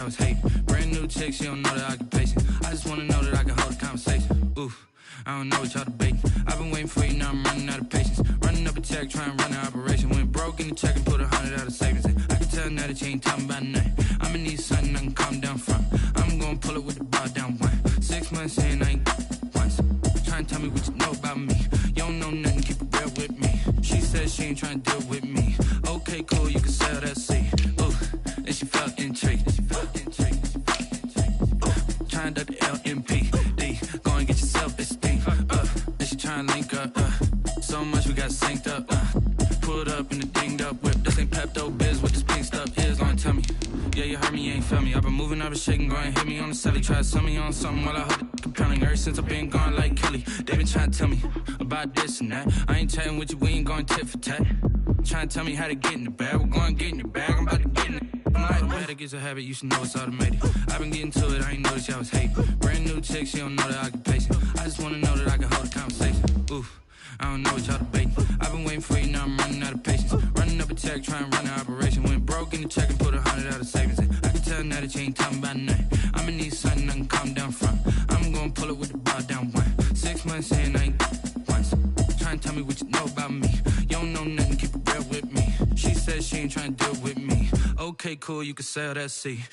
I was hate. Brand new chick, she don't know the occupation. I just wanna know that I can hold a conversation. Oof, I don't know what y'all debating. I've been waiting for you, now I'm running out of patience. Running up a check, trying to run an operation. Went broke in the check and put 100 out of savings in. I can tell now that you ain't talking about nothing. I'ma need something I can calm down from. I'm gonna pull it with the bar down one. 6 months in, I ain't once. Trying to tell me what you know about me. You don't know nothing, keep it real with me. She said she ain't trying to deal with me. Okay, cool, you can sell that seed. Ooh, and she felt intrigued. Trying to duck the LMP. Go and get yourself esteem. And she trying to link up. So much we got synced up. Pulled up in the dinged up whip. This ain't Pepto Biz with this pink stuff is. Don't tell me. Yeah, you heard me, you ain't felt me. I've been moving, I've been shaking, go and hit me on the celly. Try to sell me on something while I hold it compelling. Ever since I've been gone like Kelly, they been trying to tell me about this and that. I ain't chatting with you, we ain't going tit for tat. Trying to tell me how to get in the bag. We're going to get in the bag, I'm about to get in it. I'm like, automatic is a habit, you should know it's automated. I've been getting to it, I ain't noticed y'all was hating. Brand new chick, she don't know the occupation. I just wanna know that I can hold a conversation. Oof, I don't know what y'all debating. I've been waiting for you, now I'm running out of patience. Running up a check, trying to run an operation. Went broke in the check and put 100 out of savings in. I can tell now that you ain't talking about nothing. I'ma need something I can calm down from. I'm gonna pull it with the bar down one. 6 months in, I ain't once. Trying to tell me what you know about me. You don't know nothing, keep it real with me. She said she ain't trying to deal with me. Okay, cool, you can sell that seed.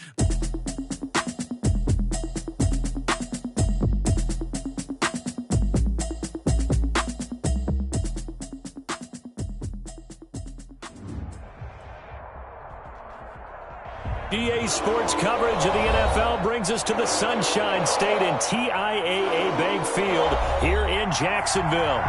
EA Sports coverage of the NFL brings us to the Sunshine State in TIAA Bank Field here in Jacksonville.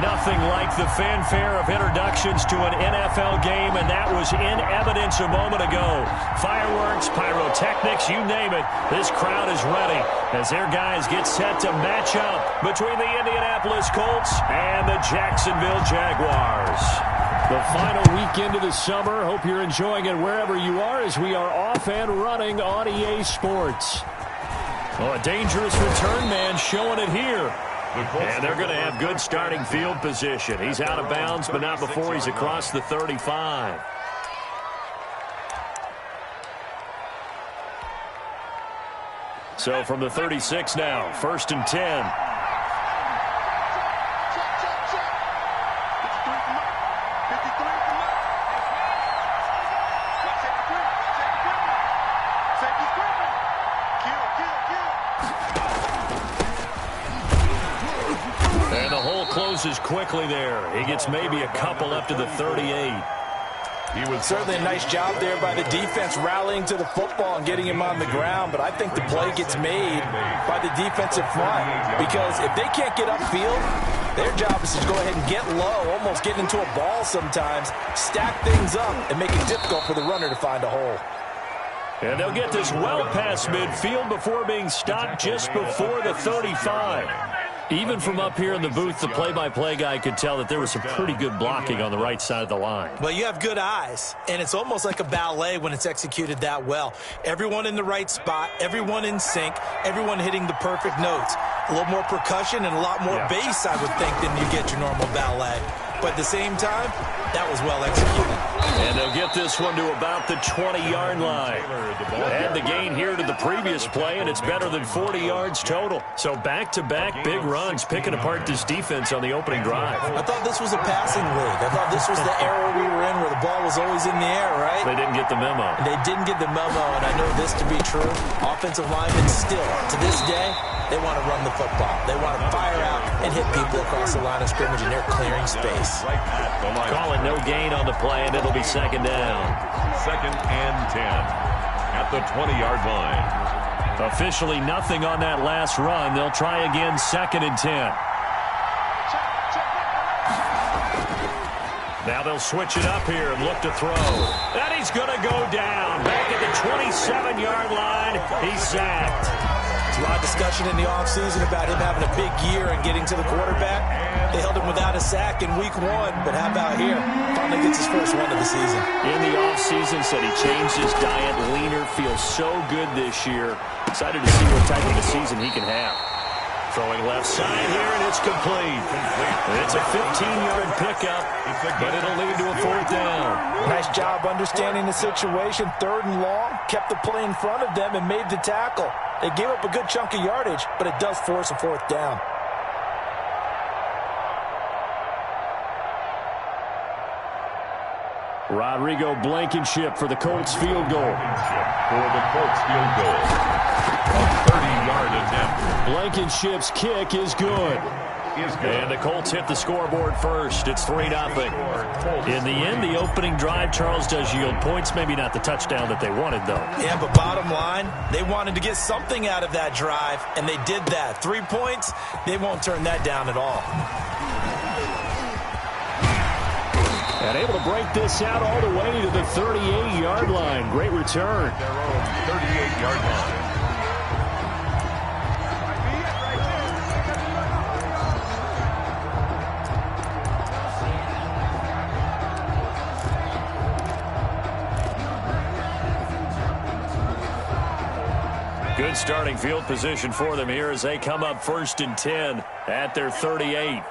Nothing like the fanfare of introductions to an NFL game, and that was in evidence a moment ago. Fireworks, pyrotechnics, you name it. This crowd is ready as their guys get set to match up between the Indianapolis Colts and the Jacksonville Jaguars. The final weekend of the summer. Hope you're enjoying it wherever you are as we are off and running on EA Sports. Oh, a dangerous return man showing it here. And they're going to have good starting field position. He's out of bounds, but not before he's across the 35. So from the 36 now, 1st and 10. Closes quickly there. He gets maybe a couple up to the 38. He was certainly a nice job there by the defense rallying to the football and getting him on the ground, but I think the play gets made by the defensive front because if they can't get upfield, their job is to go ahead and get low, almost get into a ball sometimes, stack things up, and make it difficult for the runner to find a hole. And they'll get this well past midfield before being stopped just before the 35. Even from up here in the booth, the play-by-play guy could tell that there was some pretty good blocking on the right side of the line. Well, you have good eyes, and it's almost like a ballet when it's executed that well. Everyone in the right spot, everyone in sync, everyone hitting the perfect notes. A little more percussion and a lot more bass, I would think, than you get your normal ballet. But at the same time, that was well executed. And they'll get this one to about the 20-yard line. Add the gain here to the previous play, and it's better than 40 yards total. So back-to-back big runs, picking apart this defense on the opening drive. I thought this was a passing league. I thought this was the era we were in where the ball was always in the air, right? They didn't get the memo. They didn't get the memo, and I know this to be true. Offensive linemen still, to this day, they want to run the football. They want to fire out and hit people across the line of scrimmage, and they're clearing space. Call it no gain on the play, and it'll be second down. 2nd and 10 at the 20-yard line. Officially nothing on that last run. They'll try again, 2nd and 10. Now they'll switch it up here and look to throw. And he's going to go down. Back at the 27-yard line. He's sacked. There's a lot of discussion in the offseason about him having a big year and getting to the quarterback. They held him without a sack in week 1, but how about here? Finally gets his first one of the season. In the offseason, said he changed his diet, leaner, feels so good this year. Excited to see what type of a season he can have. Throwing left side here, and it's complete. It's a 15-yard pickup, but it'll lead to a 4th down. Nice job understanding the situation. 3rd and long, kept the play in front of them and made the tackle. They gave up a good chunk of yardage, but it does force a 4th down. Rodrigo Blankenship for the Colts field goal. For the Colts field goal. A 30-yard attempt. Blankenship's kick is good. And the Colts hit the scoreboard first. It's 3-0. In the end, the opening drive, Charles, does yield points. Maybe not the touchdown that they wanted, though. Yeah, but bottom line, they wanted to get something out of that drive, and they did that. 3 points, they won't turn that down at all. And able to break this out all the way to the 38-yard line. Great return. Their own 38-yard line. Good starting field position for them here as they come up 1st and 10 at their 38.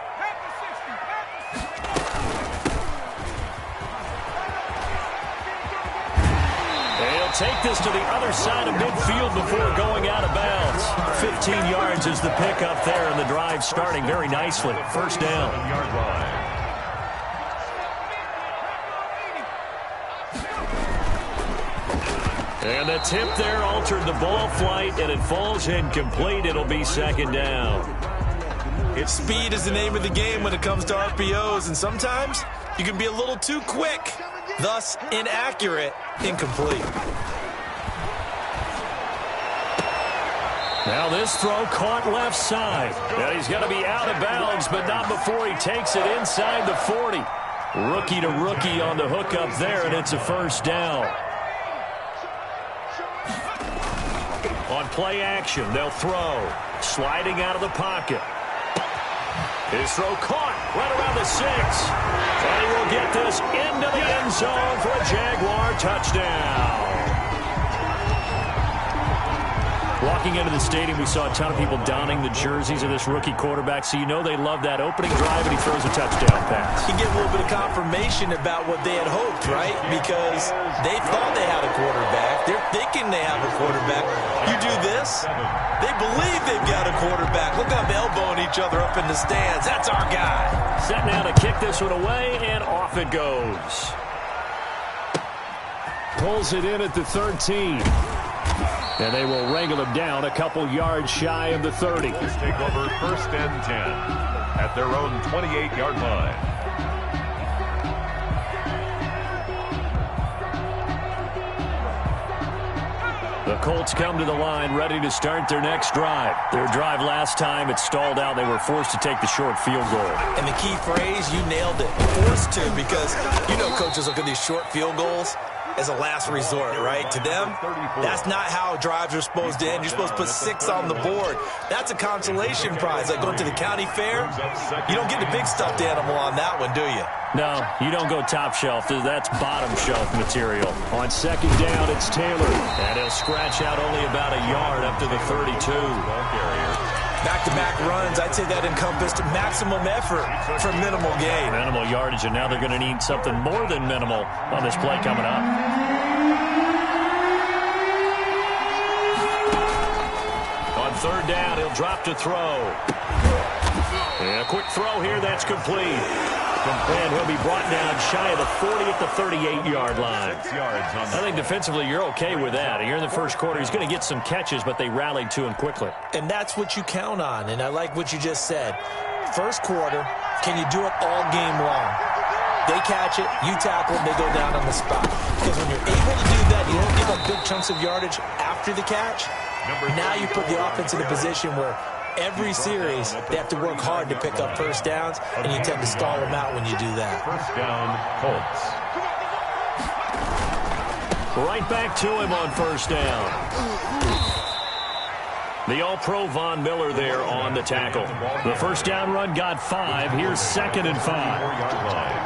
Take this to the other side of midfield before going out of bounds. 15 yards is the pickup there, and the drive starting very nicely. 1st down. And the tip there altered the ball flight, and it falls incomplete. It'll be 2nd down. Its speed is the name of the game when it comes to RPOs, and sometimes you can be a little too quick, thus inaccurate, incomplete. Now this throw caught left side. And he's going to be out of bounds, but not before he takes it inside the 40. Rookie to rookie on the hookup there, and it's a 1st down. On play action, they'll throw. Sliding out of the pocket. His throw caught right around the 6. And he will get this into the end zone for a Jaguar touchdown. Walking into the stadium, we saw a ton of people donning the jerseys of this rookie quarterback, so you know they love that opening drive, and he throws a touchdown pass. You get a little bit of confirmation about what they had hoped, right? Because they thought they had a quarterback. They're thinking they have a quarterback. You do this, they believe they've got a quarterback. Look at them elbowing each other up in the stands. That's our guy. Set now to kick this one away, and off it goes. Pulls it in at the 13. And they will wrangle him down a couple yards shy of the 30. Let's take over 1st and 10 at their own 28-yard line. The Colts come to the line ready to start their next drive. Their drive last time, it stalled out. They were forced to take the short field goal. And the key phrase, you nailed it. Forced to, because you know coaches look at these short field goals as a last resort, right? To them, that's not how drives are supposed to end. You're supposed to put 6 on the board. That's a consolation prize. Like going to the county fair, you don't get the big stuffed animal on that one, do you? No, you don't go top shelf. That's bottom shelf material. On 2nd down, it's Taylor. And he'll scratch out only about a yard up to the 32. Back-to-back runs, I'd say that encompassed maximum effort for minimal gain. Minimal yardage, and now they're going to need something more than minimal on this play coming up. On 3rd down, he'll drop to throw. And a quick throw here, that's complete. And he'll be brought down shy of the 40 at the 38-yard line. I think defensively you're okay with that. Here in the first quarter, he's going to get some catches, but they rallied to him quickly. And that's what you count on, and I like what you just said. First quarter, can you do it all game long? They catch it, you tackle it, they go down on the spot. Because when you're able to do that, you don't give up big chunks of yardage after the catch. Now you put the offense in a position where every series, they have to work hard to pick up first downs, and you tend to stall them out when you do that. 1st down, Colts. Right back to him on 1st down. The All-Pro Von Miller there on the tackle. The 1st down run got 5. Here's 2nd and 5. 4-yard line.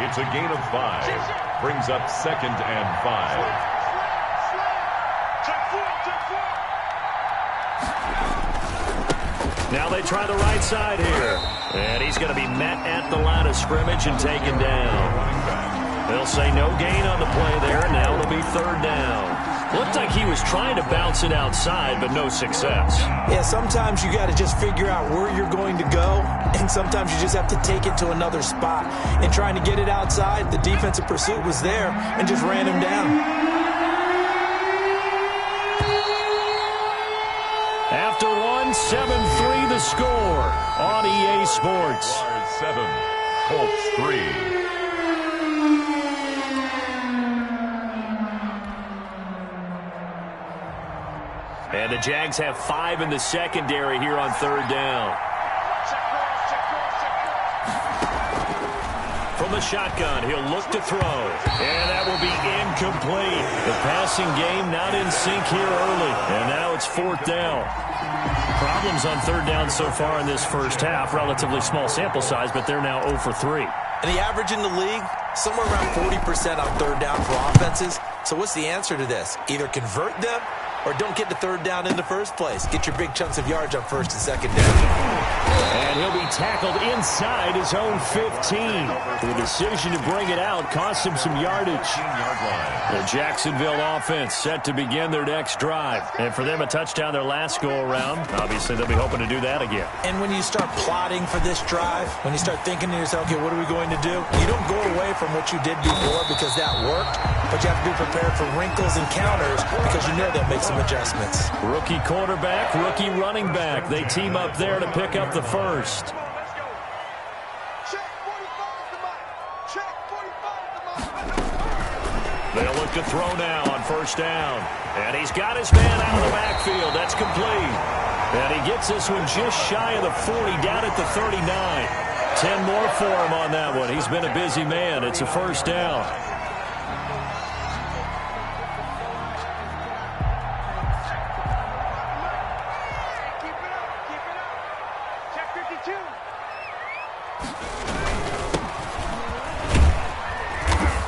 It's a gain of 5. Brings up 2nd and 5. Now they try the right side here. And he's going to be met at the line of scrimmage and taken down. They'll say no gain on the play there. Now it'll be third down. Looked like he was trying to bounce it outside, but no success. Yeah, sometimes you got to just figure out where you're going to go, and sometimes you just have to take it to another spot. And trying to get it outside, the defensive pursuit was there and just ran him down. After one, 7-3 the score on EA Sports. 7, Colts 3. And the Jags have 5 in the secondary here on third down. From the shotgun, he'll look to throw. And that will be incomplete. The passing game not in sync here early. And now it's fourth down. Problems on third down so far in this first half. Relatively small sample size, but they're now 0 for 3. And the average in the league, somewhere around 40% on third down for offenses. So what's the answer to this? Either convert them or don't get to third down in the first place. Get your big chunks of yards on first and second down. And he'll be tackled inside his own 15. The decision to bring it out cost him some yardage. The Jacksonville offense set to begin their next drive. And for them, a touchdown their last go-around. Obviously, they'll be hoping to do that again. And when you start plotting for this drive, when you start thinking to yourself, okay, what are we going to do? You don't go away from what you did before because that worked, but you have to be prepared for wrinkles and counters because you know they'll make some adjustments. Rookie quarterback, rookie running back. They team up there to pick up the first. They'll look to throw now on first down. And he's got his man out of the backfield. That's complete. And he gets this one just shy of the 40, down at the 39. 10 more for him on that one. He's been a busy man. It's a first down.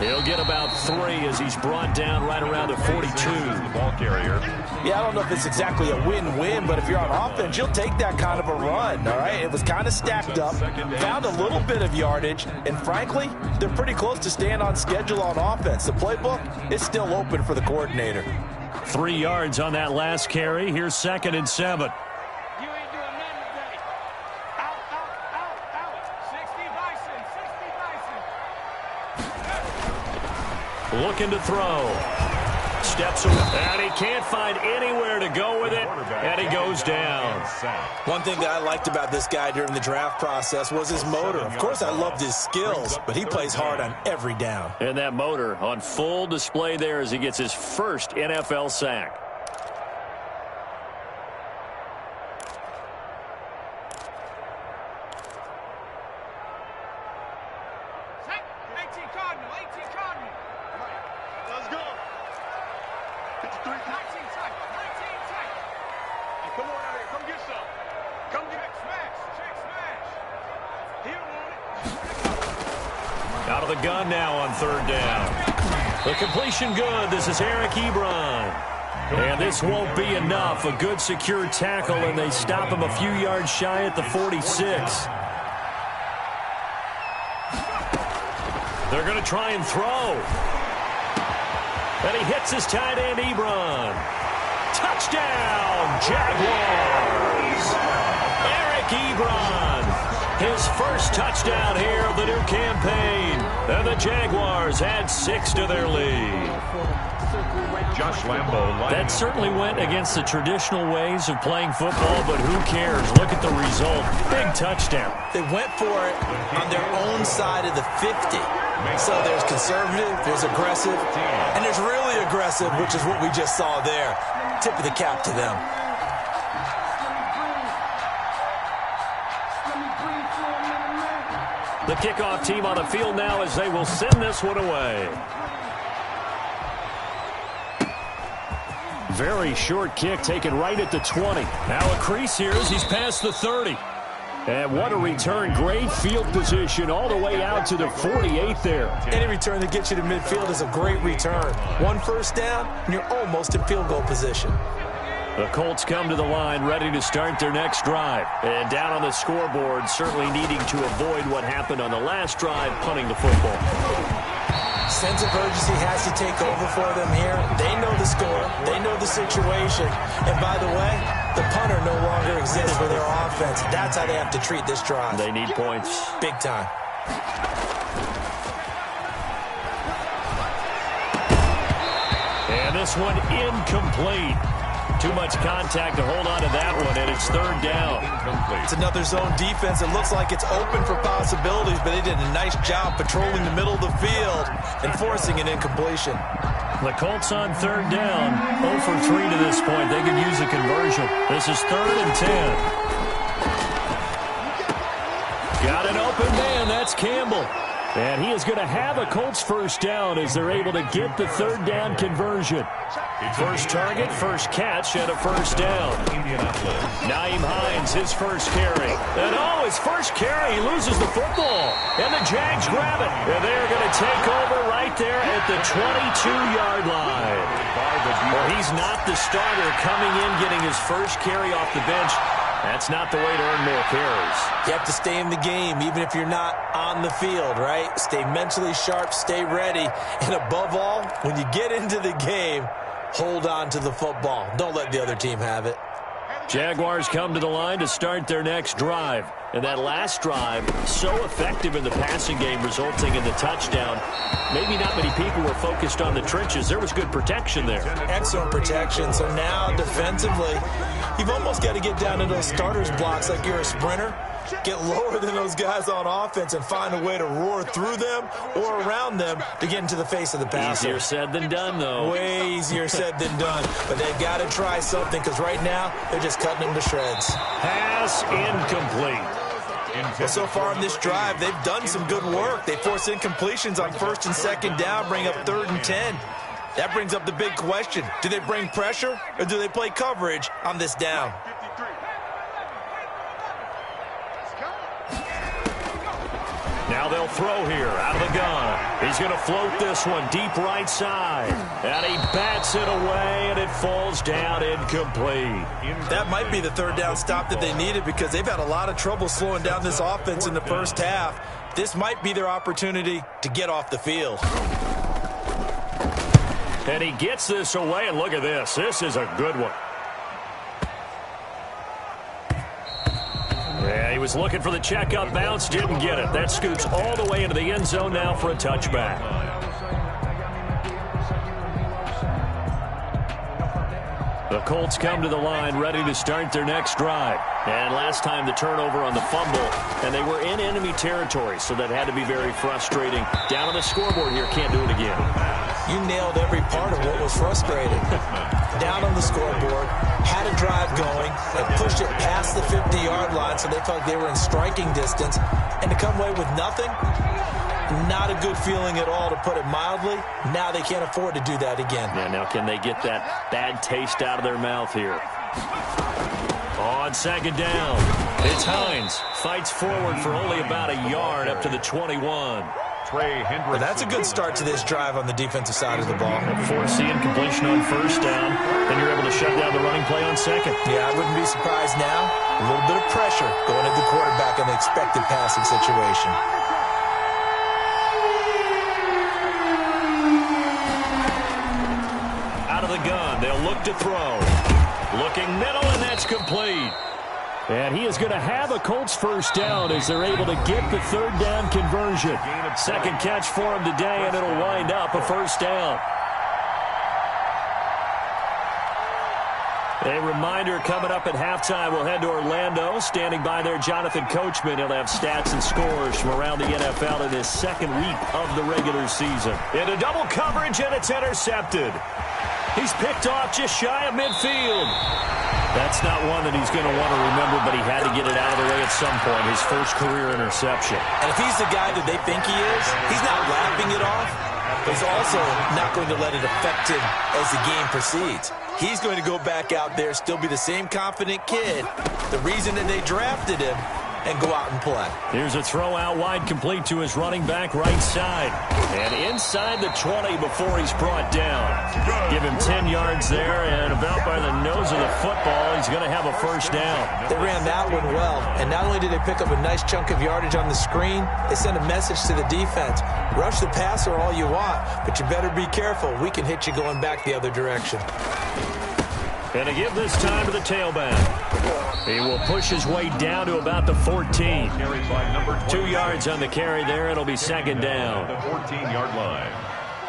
He'll get about 3 as he's brought down right around the 42. Ball carrier. Yeah, I don't know if it's exactly a win-win, but if you're on offense, you'll take that kind of a run, all right? It was kind of stacked up, found a little bit of yardage, and frankly, they're pretty close to staying on schedule on offense. The playbook is still open for the coordinator. 3 yards on that last carry. Here's 2nd and 7. Looking to throw. Steps away. And he can't find anywhere to go with it. And he goes down. One thing that I liked about this guy during the draft process was his motor. Of course, I loved his skills, but he plays hard on every down. And that motor on full display there as he gets his first NFL sack. Out of the gun now on third down. The completion good. This is Eric Ebron. And this won't be enough. A good secure tackle, and they stop him a few yards shy at the 46. They're going to try and throw. And he hits his tight end, Ebron. Touchdown, Jaguars. Eric Ebron. His first touchdown here of the new campaign. And the Jaguars add 6 to their lead. Josh Lambo. That certainly went against the traditional ways of playing football, but who cares? Look at the result. Big touchdown. They went for it on their own side of the 50. So there's conservative, there's aggressive, and there's really aggressive, which is what we just saw there. Tip of the cap to them. The kickoff team on the field now as they will send this one away. Very short kick taken right at the 20. Now a crease here as he's past the 30. And what a return. Great field position all the way out to the 48 there. Any return that gets you to midfield is a great return. 1 first down, and you're almost in field goal position. The Colts come to the line ready to start their next drive. And down on the scoreboard, certainly needing to avoid what happened on the last drive, punting the football. Sense of urgency has to take over for them here. They know the score. They know the situation. And by the way, the punter no longer exists for their offense. That's how they have to treat this drive. They need points. Big time. And this one incomplete. Too much contact to hold on to that one, and it's third down. It's another zone defense. It looks like it's open for possibilities, but they did a nice job patrolling the middle of the field and forcing an incompletion. The Colts on third down, 0 for 3 to this point. They could use a conversion. This is 3rd and 10. Got an open man. That's Campbell. And he is going to have a Colts first down as they're able to get the third down conversion. First target, first catch, and a first down. Nyheim Hines, his first carry. And his first carry, he loses the football. And the Jags grab it. And they're going to take over right there at the 22-yard line. Well, he's not the starter coming in, getting his first carry off the bench. That's not the way to earn more carries. You have to stay in the game, even if you're not on the field, right? Stay mentally sharp, stay ready. And above all, when you get into the game, hold on to the football. Don't let the other team have it. Jaguars come to the line to start their next drive. And that last drive, so effective in the passing game, resulting in the touchdown. Maybe not many people were focused on the trenches. There was good protection there. Excellent protection. So now, defensively, you've almost got to get down to those starters blocks like you're a sprinter. Get lower than those guys on offense and find a way to roar through them or around them to get into the face of the passer. Easier said than done, though. Way easier said than done. But they've got to try something because right now they're just cutting them to shreds. Pass incomplete. Well, so far in this drive, they've done some good work. They force incompletions on 1st and 2nd down, bring up 3rd and 10. That brings up the big question. Do they bring pressure or do they play coverage on this down? Now they'll throw here out of the gun. He's going to float this one deep right side. And he bats it away, and it falls down incomplete. That might be the 3rd down stop that they needed because they've had a lot of trouble slowing down this offense in the first half. This might be their opportunity to get off the field. And he gets this away, and look at this. This is a good one. Yeah, he was looking for the checkup bounce, didn't get it. That scoots all the way into the end zone now for a touchback. The Colts come to the line ready to start their next drive. And last time the turnover on the fumble, and they were in enemy territory, so that had to be very frustrating. Down on the scoreboard here, can't do it again. You nailed every part of what was frustrating. Down on the scoreboard, had a drive going, and pushed it past the 50-yard line so they felt like they were in striking distance. And to come away with nothing, not a good feeling at all, to put it mildly. Now they can't afford to do that again. Yeah, now can they get that bad taste out of their mouth here? On 2nd down, it's Hines. Fights forward for only about a yard up to the 21. Well, that's a good start to this drive on the defensive side of the ball. Force the incompletion on 1st down, then you're able to shut down the running play on 2nd. Yeah, I wouldn't be surprised now. A little bit of pressure going at the quarterback in the expected passing situation. Out of the gun, they'll look to throw. Looking middle, and that's complete. And he is going to have a Colts first down as they're able to get the 3rd down conversion. 2nd catch for him today, and it'll wind up a first down. A reminder coming up at halftime, we'll head to Orlando. Standing by there, Jonathan Coachman. He'll have stats and scores from around the NFL in his 2nd week of the regular season. Into double coverage, and it's intercepted. He's picked off just shy of midfield. That's not one that he's going to want to remember, but he had to get it out of the way at some point, his first career interception. And if he's the guy that they think he is, he's not laughing it off, but he's also not going to let it affect him as the game proceeds. He's going to go back out there, still be the same confident kid, the reason that they drafted him, and go out and play. Here's a throw out wide, complete to his running back right side. And inside the 20 before he's brought down. Give him 10 yards there, and about by the nose of the football. He's going to have a first down. They ran that one well, and not only did they pick up a nice chunk of yardage on the screen, they sent a message to the defense. Rush the passer all you want, but you better be careful. We can hit you going back the other direction. And to give this time to the tailback. He will push his way down to about the 14. 2 yards on the carry there. It'll be second down. The 14-yard line.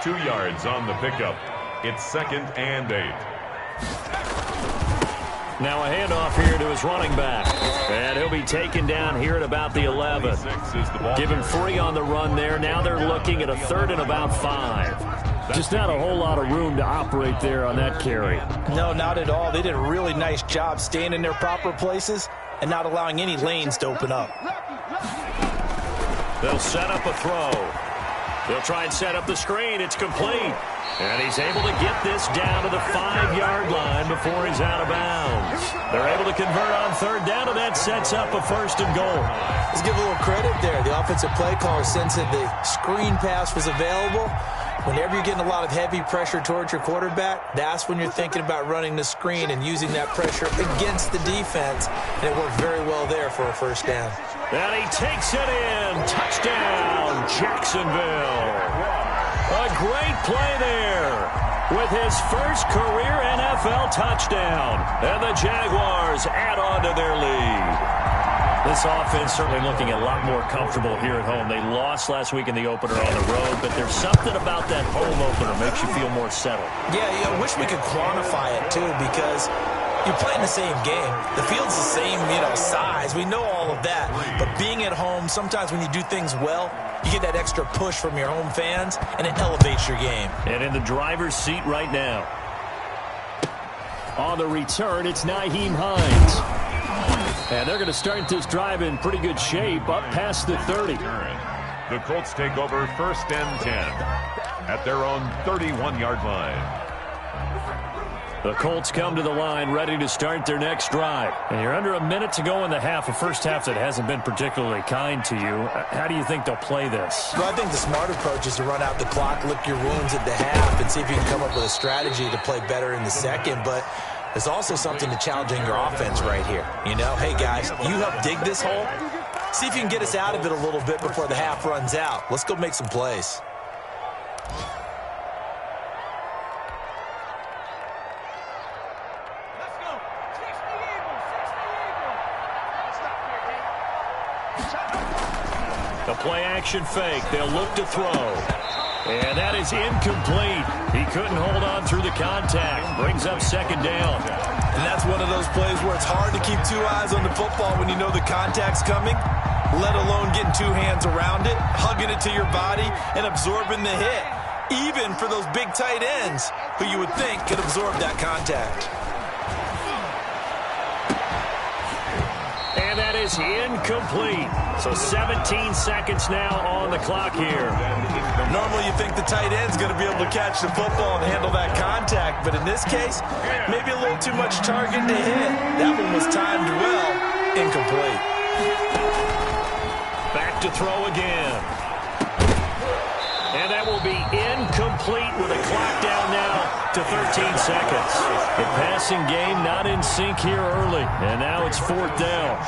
2 yards on the pickup. It's 2nd and 8. Now a handoff here to his running back. And he'll be taken down here at about the 11. Give him 3 on the run there. Now they're looking at a 3rd and about 5. Just not a whole lot of room to operate there on that carry. No, not at all. They did a really nice job staying in their proper places and not allowing any lanes to open up. They'll set up a throw. They'll try and set up the screen. It's complete. And he's able to get this down to the 5-yard line before he's out of bounds. They're able to convert on 3rd down, and that sets up a 1st and goal. Let's give a little credit there. The offensive play caller sensed that the screen pass was available. Whenever you're getting a lot of heavy pressure towards your quarterback, that's when you're thinking about running the screen and using that pressure against the defense. And it worked very well there for a 1st down. And he takes it in. Touchdown, Jacksonville. A great play there with his first career NFL touchdown. And the Jaguars add on to their lead. This offense certainly looking a lot more comfortable here at home. They lost last week in the opener on the road, but there's something about that home opener makes you feel more settled. Yeah, I wish we could quantify it, too, because you're playing the same game. The field's the same, size. We know all of that. But being at home, sometimes when you do things well, you get that extra push from your home fans, and it elevates your game. And in the driver's seat right now. On the return, it's Nyheim Hines. And they're going to start this drive in pretty good shape, up past the 30. The Colts take over 1st and 10 at their own 31-yard line. The Colts come to the line ready to start their next drive. And you're under a minute to go in the half, a first half that hasn't been particularly kind to you. How do you think they'll play this? Well, I think the smart approach is to run out the clock, lick your wounds at the half, and see if you can come up with a strategy to play better in the second. But there's also something to challenging your offense right here. Hey, guys, you help dig this hole. See if you can get us out of it a little bit before the half runs out. Let's go make some plays. The play-action fake. They'll look to throw. And that is incomplete. He couldn't hold on through the contact. Brings up 2nd down. And that's one of those plays where it's hard to keep 2 eyes on the football when you know the contact's coming, let alone getting 2 hands around it, hugging it to your body, and absorbing the hit. Even for those big tight ends who you would think could absorb that contact. And that is incomplete. So 17 seconds now on the clock here. Normally you think the tight end's going to be able to catch the football and handle that contact, but in this case, maybe a little too much target to hit. That one was timed well, incomplete. Back to throw again. And that will be incomplete with a clock down now to 13 seconds. The passing game not in sync here early. And now it's 4th down.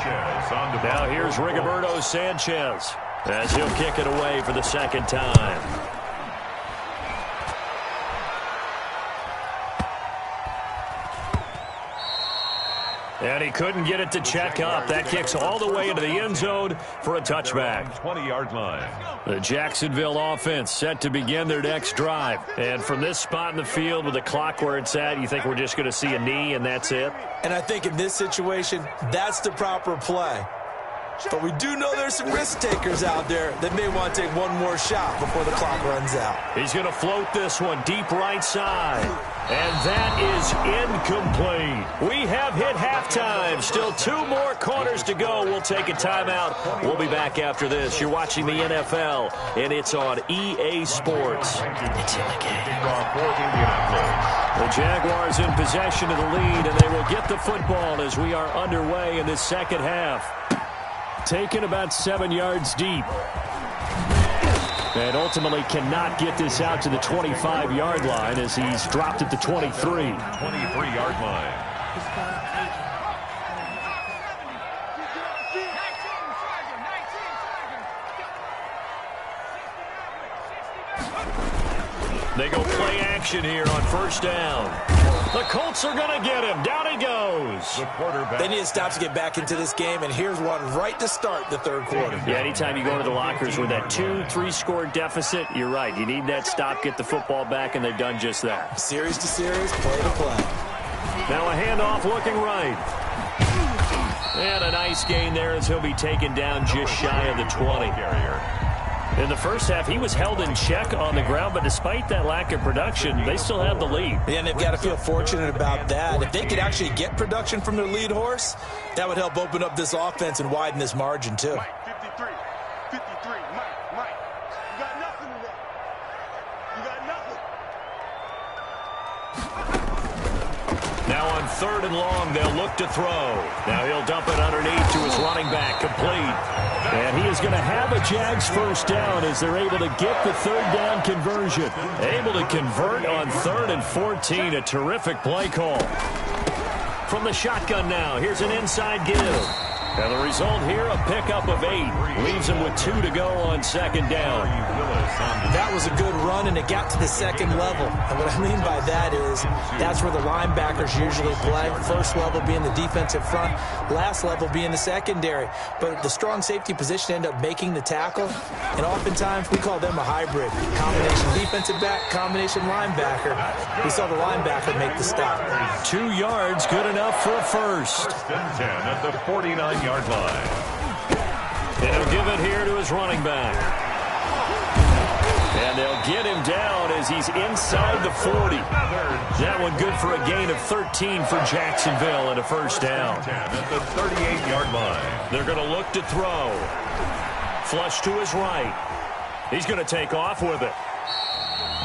Now here's Rigoberto Sanchez as he'll kick it away for the 2nd time. And he couldn't get it to check up. That kicks all the way into the end zone for a touchback. 20-yard line. The Jacksonville offense set to begin their next drive. And from this spot in the field with the clock where it's at, you think we're just going to see a knee and that's it? And I think in this situation, that's the proper play. But we do know there's some risk takers out there that may want to take one more shot before the clock runs out. He's going to float this one deep right side. And that is incomplete. We have hit halftime. Still 2 more quarters to go. We'll take a timeout. We'll be back after this. You're watching the NFL, and it's on EA Sports. It's in the game. The Jaguars in possession of the lead, and they will get the football as we are underway in this second half. Taken about 7 yards deep. And ultimately cannot get this out to the 25-yard line as he's dropped at the 23. 23-yard line. They go play action here on first down. The Colts are going to get him. Down he goes. They need to stop to get back into this game, and here's one right to start the third quarter. Yeah, anytime you go into the lockers with that 2-3 score deficit, you're right. You need that stop, get the football back, and they've done just that. Series to series, play to play. Now a handoff looking right. And a nice gain there as he'll be taken down just shy of the 20. In the first half, he was held in check on the ground, but despite that lack of production, they still have the lead. And they've got to feel fortunate about that. If they could actually get production from their lead horse, that would help open up this offense and widen this margin, too. Mike, 53, Mike, you got nothing in there. You got nothing. Now on third and long, they'll look to throw. Now he'll dump it underneath to his running back, complete. And he is going to have a Jags first down as they're able to get the third down conversion. Able to convert on 3rd and 14. A terrific play call. From the shotgun now, here's an inside give. And the result here, a pickup of 8. Leaves him with 2 to go on second down. That was a good run, and it got to the second level. And what I mean by that is that's where the linebackers usually play. First level being the defensive front, last level being the secondary. But the strong safety position ended up making the tackle, and oftentimes we call them a hybrid. Combination defensive back, combination linebacker. We saw the linebacker make the stop. 2 yards, good enough for a first. 1st and 10 at the 49-yard line. And he'll give it here to his running back. And they'll get him down as he's inside the 40. That one good for a gain of 13 for Jacksonville and a first down. 10 at the 38-yard line. They're going to look to throw. Flush to his right. He's going to take off with it.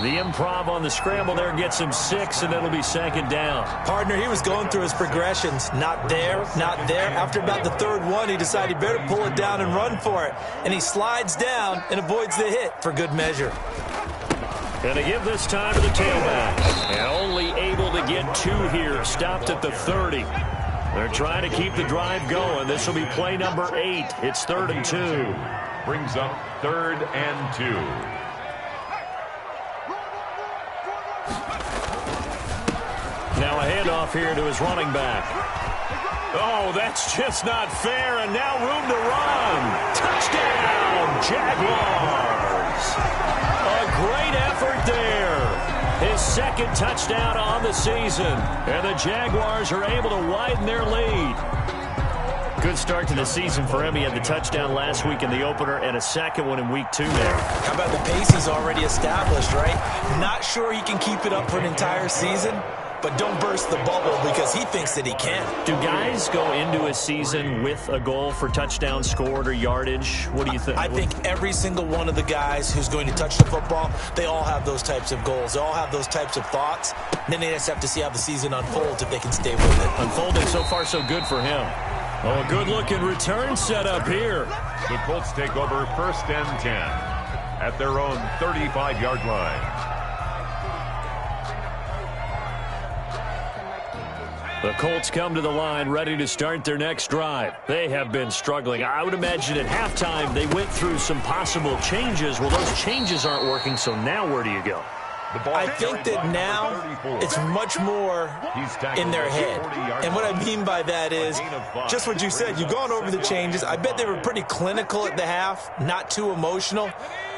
The improv on the scramble there gets him 6, and it'll be second down. Partner, he was going through his progressions. Not there, not there. After about the third one, he decided he better pull it down and run for it. And he slides down and avoids the hit for good measure. And to give this time to the tailback. And only able to get 2 here. Stopped at the 30. They're trying to keep the drive going. This will be play number 8. It's 3rd and 2. Brings up 3rd and 2. Now a handoff here to his running back. Oh, that's just not fair, and now room to run. Touchdown, Jaguars. A great effort there. His 2nd touchdown on the season, and the Jaguars are able to widen their lead. Good start to the season for him. He had the touchdown last week in the opener and a 2nd one in week 2 there. How about the pace he's already established, right? Not sure he can keep it up for an entire season, but don't burst the bubble because he thinks that he can. Do guys go into a season with a goal for touchdown scored or yardage? What do you think? I think every single one of the guys who's going to touch the football, they all have those types of goals. They all have those types of thoughts. And then they just have to see how the season unfolds if they can stay with it. Unfolding so far so good for him. Oh, a good-looking return set up here. The Colts take over 1st and 10 at their own 35-yard line. The Colts come to the line ready to start their next drive. They have been struggling. I would imagine at halftime they went through some possible changes. Well, those changes aren't working, so now where do you go? I think that now it's much more in their head. And what I mean by that is just what you said. You've gone over the changes. I bet they were pretty clinical at the half, not too emotional.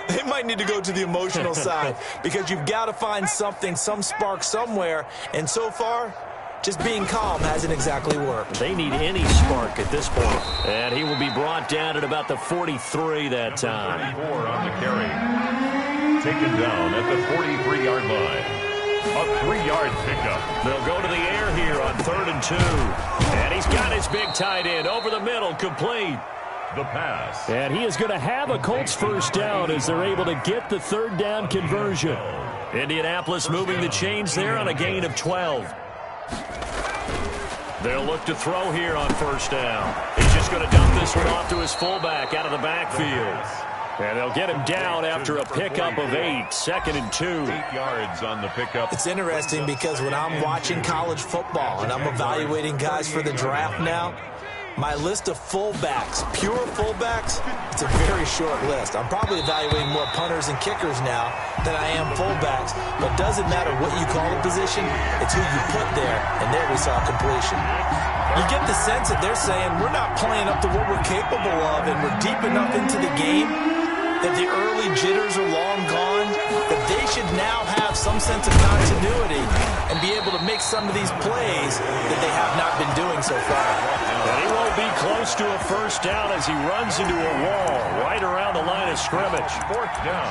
They might need to go to the emotional side because you've got to find something, some spark somewhere. And so far, just being calm hasn't exactly worked. They need any spark at this point. And he will be brought down at about the 43 that time. 34 on the carry. Taken down at the 43-yard line. A 3-yard pickup. They'll go to the air here on 3rd and 2. And he's got his big tight end over the middle, complete. The pass. And he is going to have a Colts first down as they're able to get the 3rd down conversion. Indianapolis moving the chains there on a gain of 12. They'll look to throw here on first down. He's just going to dump this one off to his fullback out of the backfield. And they'll get him down after a pickup of 8, 2nd and 2. 8 yards on the pickup. It's interesting because when I'm watching college football and I'm evaluating guys for the draft now, my list of fullbacks, pure fullbacks, it's a very short list. I'm probably evaluating more punters and kickers now than I am fullbacks. But it doesn't matter what you call a position, it's who you put there, and there we saw completion. You get the sense that they're saying we're not playing up to what we're capable of, and we're deep enough into the game that the early jitters are long gone, that they should now have some sense of continuity and be able to make some of these plays that they have not been doing so far. And he won't be close to a first down as he runs into a wall right around the line of scrimmage. 4th down.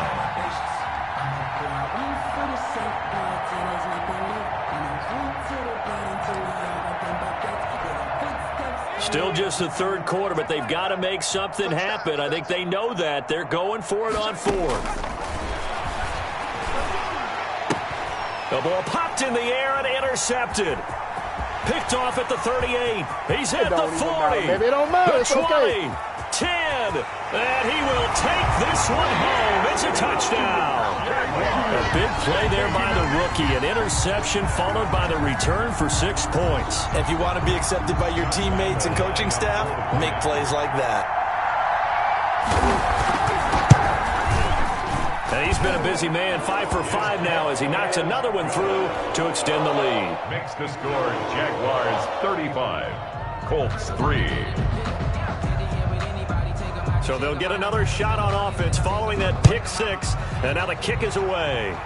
Still just the third quarter, but they've got to make something happen. I think they know that. They're going for it on 4th. The ball popped in the air and intercepted. Picked off at the 38. He's at the 40. Maybe it don't matter. The 20. 10. And he will take this one home. It's a touchdown. A big play there by the rookie. An interception followed by the return for 6 points. If you want to be accepted by your teammates and coaching staff, make plays like that. And he's been a busy man, 5 for 5 now as he knocks another one through to extend the lead. Makes the score Jaguars 35, Colts 3. So they'll get another shot on offense following that pick 6. And now the kick is away.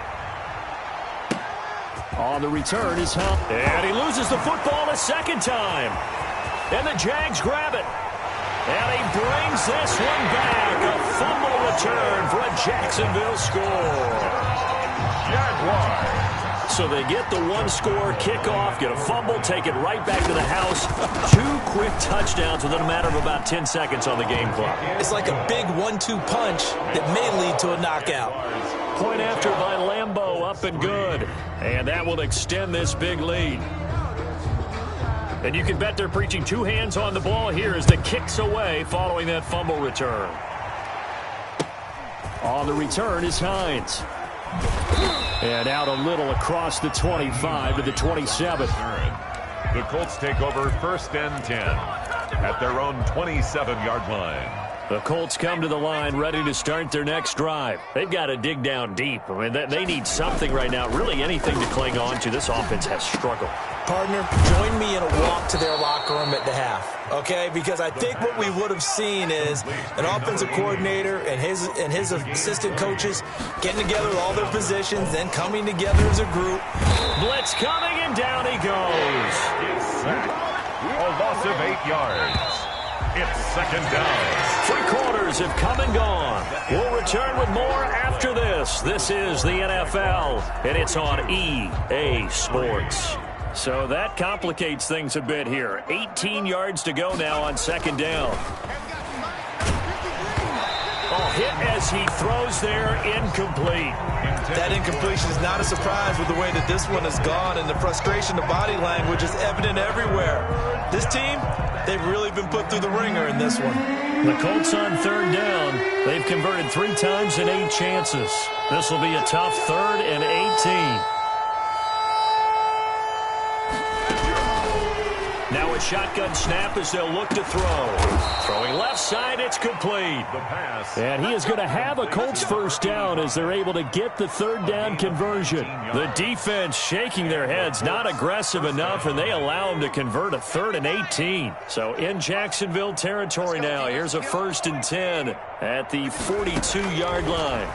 On the return is Hunt. And he loses the football a second time. And the Jags grab it. And he brings this one back. A fumble return for a Jacksonville score. Jaguars. So they get the one-score kickoff, get a fumble, take it right back to the house. 2 quick touchdowns within a matter of about 10 seconds on the game clock. It's like a big 1-2 punch that may lead to a knockout. Point after by Lambeau, up and good. And that will extend this big lead. And you can bet they're preaching 2 hands on the ball here as the kick's away following that fumble return. On the return is Hines. And out a little across the 25 to the 27. The Colts take over 1st and 10 at their own 27-yard line. The Colts come to the line ready to start their next drive. They've got to dig down deep. I mean, they need something right now, really anything to cling on to. This offense has struggled. Partner, join me in a walk to their locker room at the half, okay? Because I think what we would have seen is an offensive coordinator and his assistant coaches getting together with all their positions, then coming together as a group. Blitz coming, and down he goes. It's sacked. A loss of 8 yards. It's 2nd down. 3 quarters have come and gone. We'll return with more after this. This is the NFL, and it's on EA Sports. So that complicates things a bit here. 18 yards to go now on 2nd down. Oh, hit as he throws there, incomplete. That incompletion is not a surprise with the way that this one has gone, and the frustration of body language is evident everywhere. This team, they've really been put through the ringer in this one. The Colts on 3rd down. They've converted 3 times in 8 chances. This will be a tough 3rd and 18. Now a shotgun snap as they'll look to throw. Throwing left side, it's complete. The pass. And he is going to have a Colts 1st down as they're able to get the 3rd down conversion. The defense shaking their heads, not aggressive enough, and they allow him to convert a 3rd and 18. So in Jacksonville territory now, here's a 1st and 10 at the 42-yard line.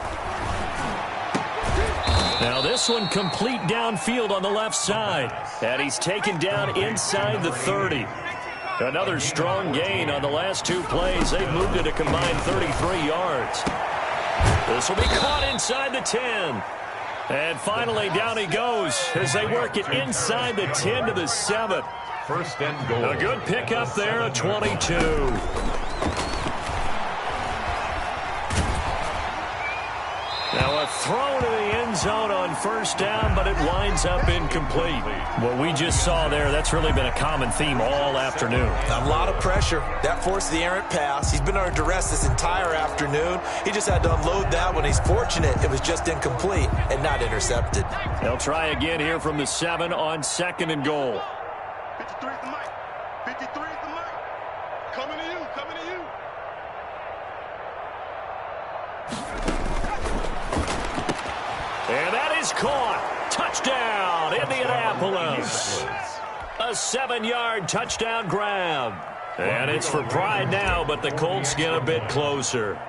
Now this one complete downfield on the left side. And he's taken down inside the 30. Another strong gain on the last 2 plays. They've moved it a combined 33 yards. This will be caught inside the 10. And finally down he goes as they work it inside the 10 to the 7. 1st and goal. A good pickup there, a 22. Now a throw to the end zone on first down, but it winds up incomplete. What we just saw there, that's really been a common theme all afternoon. A lot of pressure. That forced the errant pass. He's been under duress this entire afternoon. He just had to unload that one. He's fortunate it was just incomplete and not intercepted. They'll try again here from the 7 on 2nd and goal. 53 is the mic. 53 is the mic. Coming to you. Coming to you. And that is caught. Touchdown, Indianapolis. A 7-yard touchdown grab. And it's for pride now, but the Colts get a bit closer.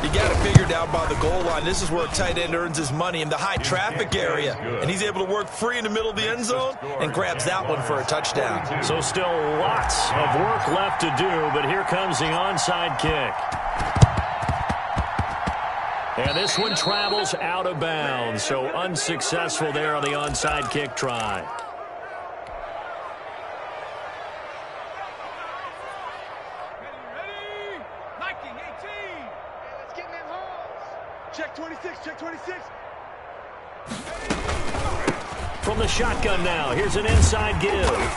You got it figured out by the goal line. This is where a tight end earns his money in the high traffic area. And he's able to work free in the middle of the end zone and grabs that one for a touchdown. So still lots of work left to do, but here comes the onside kick. And this one travels out of bounds, so unsuccessful there on the onside kick try. Ready? Liking 18. Let's get in them holes. Check 26. Check 26. From the shotgun now, here's an inside give.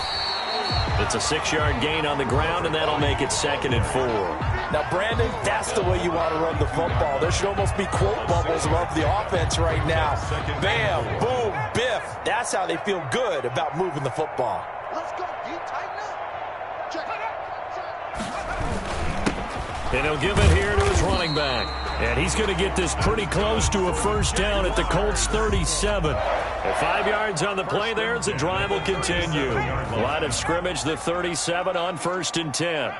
It's a 6-yard gain on the ground, and that'll make it 2nd and 4. Now, Brandon, that's the way you want to run the football. There should almost be quote bubbles above the offense right now. Bam, boom, biff. That's how they feel good about moving the football. Let's go. You tighten up. Check. And he'll give it here to his running back. And he's going to get this pretty close to a first down at the Colts 37. At 5 yards on the play there, as the drive will continue. Line of scrimmage, the 37 on 1st and 10.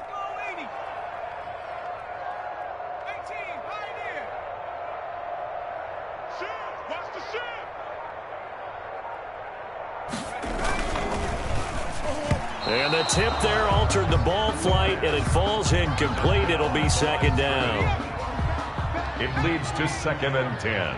And the tip there altered the ball flight, and it falls incomplete. It'll be 2nd down. It leads to 2nd and 10.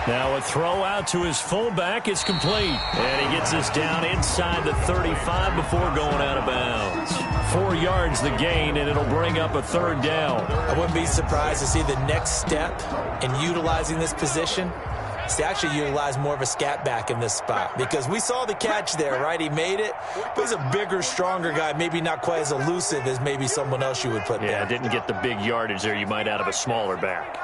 Now a throw out to his fullback is complete. And he gets us down inside the 35 before going out of bounds. 4 yards the gain, and it'll bring up a 3rd down. I wouldn't be surprised to see the next step in utilizing this position is to actually utilize more of a scat back in this spot. Because we saw the catch there, right? He made it, but he's a bigger, stronger guy, maybe not quite as elusive as maybe someone else you would put there. Yeah, didn't get the big yardage there you might out of a smaller back.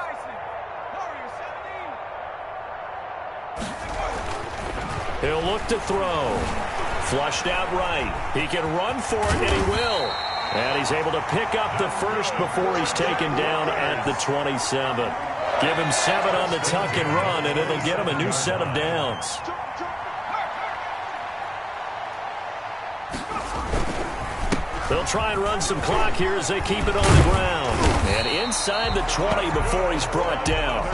He'll look to throw. Flushed out right. He can run for it, and he will. And he's able to pick up the first before he's taken down at the 27. Give him 7 on the tuck and run, and it'll get him a new set of downs. They'll try and run some clock here as they keep it on the ground. And inside the 20 before he's brought down.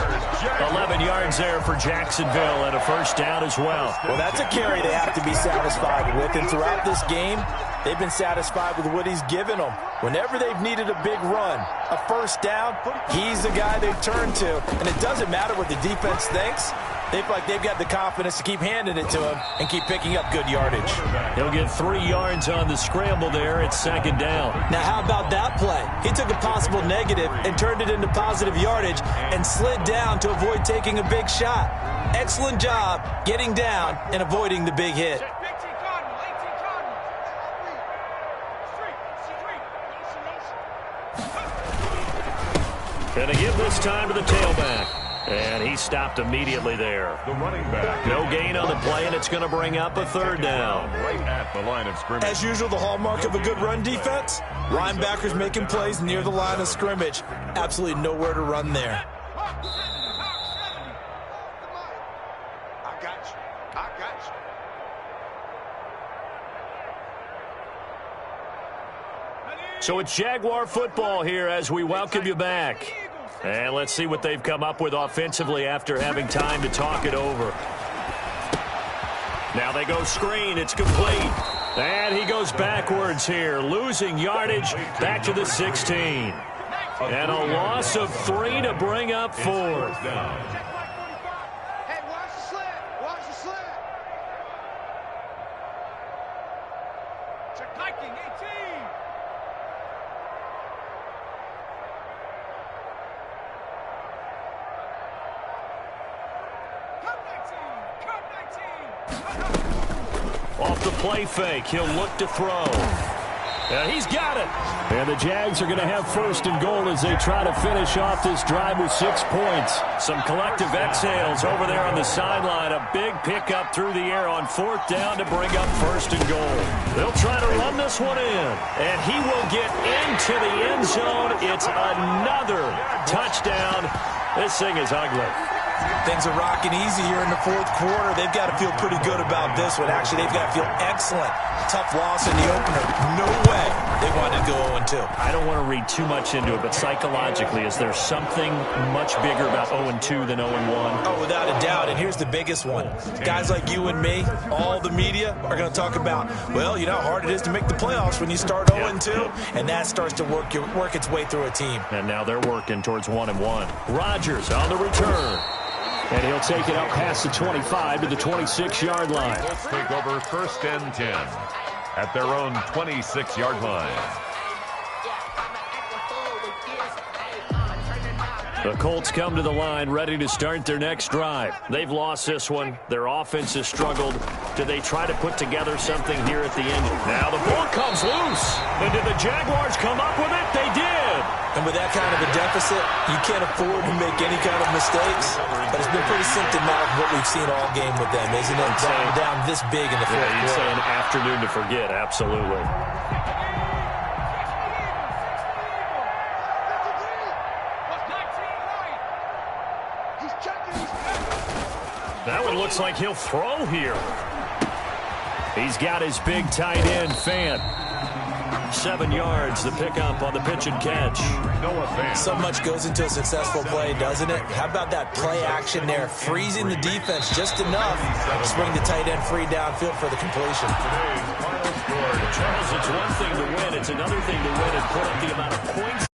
11 yards there for Jacksonville and a first down as well. Well, that's a carry they have to be satisfied with. And throughout this game, they've been satisfied with what he's given them. Whenever they've needed a big run, a first down, he's the guy they turn to. And it doesn't matter what the defense thinks. They feel like they've got the confidence to keep handing it to him and keep picking up good yardage. He'll get 3 yards on the scramble there at 2nd down. Now, how about that play? He took a possible negative and turned it into positive yardage and slid down to avoid taking a big shot. Excellent job getting down and avoiding the big hit. Gonna give this time to the tailback. And he stopped immediately there. The running back. No gain on the play, and it's going to bring up a 3rd down. Right at the line of scrimmage. As usual, the hallmark of a good run defense, linebackers making plays near the line of scrimmage. Absolutely nowhere to run there. I got you. I got you. So it's Jaguar football here as we welcome you back. And let's see what they've come up with offensively after having time to talk it over. Now they go screen. It's complete. And he goes backwards here, losing yardage back to the 16. And a loss of 3 to bring up 4. Hey, watch the sled. Watch the sled. Check hiking 18. Off the play fake, he'll look to throw. And he's got it. And the Jags are going to have first and goal as they try to finish off this drive with 6 points. Some collective exhales over there on the sideline. A big pickup through the air on 4th down to bring up first and goal. They'll try to run this one in. And he will get into the end zone. It's another touchdown. This thing is ugly. Things are rocking easy here in the 4th quarter. They've got to feel pretty good about this one. Actually, they've got to feel excellent. Tough loss in the opener. No way they wanted to go 0-2. I don't want to read too much into it, but psychologically, is there something much bigger about 0-2 than 0-1? Oh, without a doubt. And here's the biggest one. Guys like you and me, all the media, are going to talk about, well, you know how hard it is to make the playoffs when you start 0-2, and that starts to work its way through a team. And now they're working towards 1-1. Rodgers on the return. And he'll take it up past the 25 to the 26-yard line. Let's take over 1st and 10 at their own 26-yard line. The Colts come to the line ready to start their next drive. They've lost this one. Their offense has struggled. Do they try to put together something here at the end? Now the ball comes loose. And did the Jaguars come up with it? They did. And with that kind of a deficit, you can't afford to make any kind of mistakes. But it's been pretty symptomatic of what we've seen all game with them, isn't it? Down this big in the 4th quarter. You'd say an afternoon to forget, absolutely. That one looks like he'll throw here. He's got his big tight end, Fant. 7 yards, the pickup on the pitch and catch. So much goes into a successful play, doesn't it? How about that play action there, freezing the defense just enough to bring the tight end free downfield for the completion. Charles, it's one thing to win. It's another thing to win and put up the amount of points.